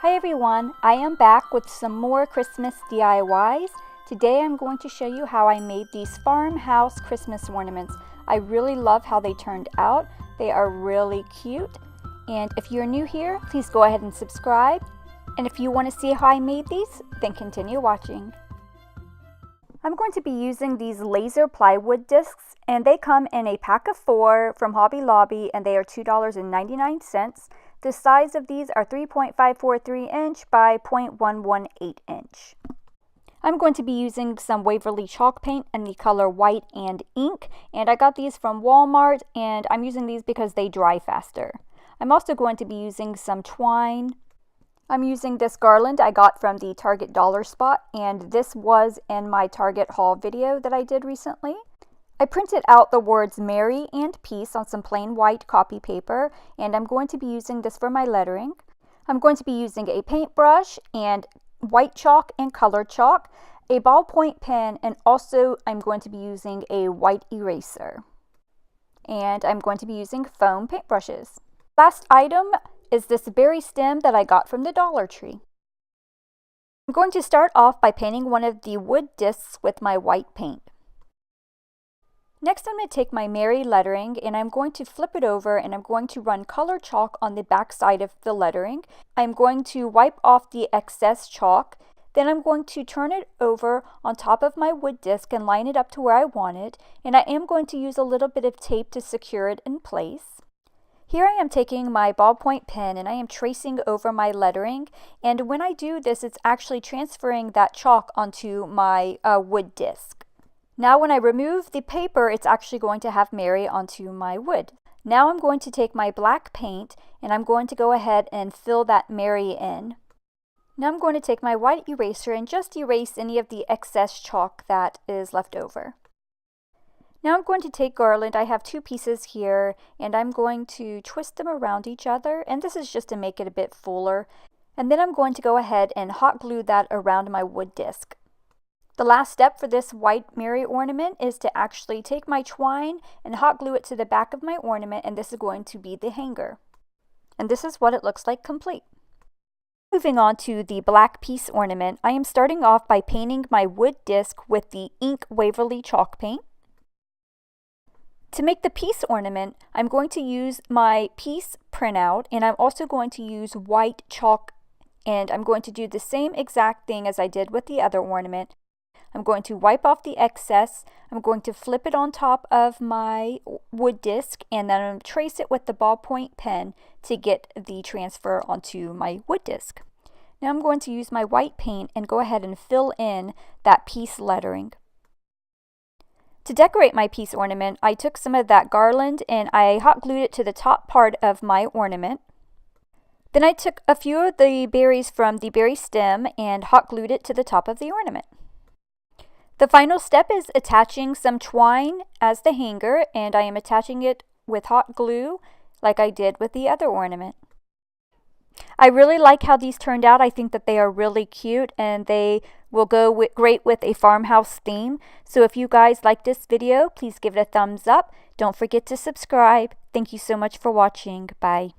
Hi everyone, I am back with some more Christmas DIYs. Today I'm going to show you how I made these farmhouse Christmas ornaments. I really love how they turned out. They are really cute. And if you're new here, please go ahead and subscribe. And if you want to see how I made these, then continue watching. I'm going to be using these laser plywood discs, and they come in a pack of 4 from Hobby Lobby, and they are $2.99. The size of these are 3.543 inch by 0.118 inch. I'm going to be using some Waverly chalk paint in the color white and ink, and I got these from Walmart, and I'm using these because they dry faster. I'm also going to be using some twine. I'm using this garland I got from the Target Dollar Spot, and this was in my Target haul video that I did recently. I printed out the words Merry and Peace on some plain white copy paper, and I'm going to be using this for my lettering. I'm going to be using a paintbrush and white chalk and colored chalk, a ballpoint pen, and also I'm going to be using a white eraser. And I'm going to be using foam paintbrushes. Last item is this berry stem that I got from the Dollar Tree. I'm going to start off by painting one of the wood discs with my white paint. Next, I'm going to take my Merry lettering and I'm going to flip it over and I'm going to run color chalk on the back side of the lettering. I'm going to wipe off the excess chalk. Then I'm going to turn it over on top of my wood disc and line it up to where I want it. And I am going to use a little bit of tape to secure it in place. Here I am taking my ballpoint pen and I am tracing over my lettering. And when I do this, it's actually transferring that chalk onto my wood disc. Now when I remove the paper, it's actually going to have Merry onto my wood. Now I'm going to take my black paint and I'm going to go ahead and fill that Merry in. Now I'm going to take my white eraser and just erase any of the excess chalk that is left over. Now I'm going to take Garland. I have 2 pieces here and I'm going to twist them around each other, and this is just to make it a bit fuller. And then I'm going to go ahead and hot glue that around my wood disc. The last step for this white Merry ornament is to actually take my twine and hot glue it to the back of my ornament, and this is going to be the hanger. And this is what it looks like complete. Moving on to the black piece ornament, I am starting off by painting my wood disc with the ink Waverly chalk paint. To make the piece ornament, I'm going to use my piece printout, and I'm also going to use white chalk, and I'm going to do the same exact thing as I did with the other ornament. I'm going to wipe off the excess, I'm going to flip it on top of my wood disc, and then I'm going to trace it with the ballpoint pen to get the transfer onto my wood disc. Now I'm going to use my white paint and go ahead and fill in that piece lettering. To decorate my piece ornament, I took some of that garland and I hot glued it to the top part of my ornament. Then I took a few of the berries from the berry stem and hot glued it to the top of the ornament. The final step is attaching some twine as the hanger, and I am attaching it with hot glue like I did with the other ornament. I really like how these turned out. I think that they are really cute and they will go great with a farmhouse theme. So if you guys like this video, please give it a thumbs up. Don't forget to subscribe. Thank you so much for watching. Bye.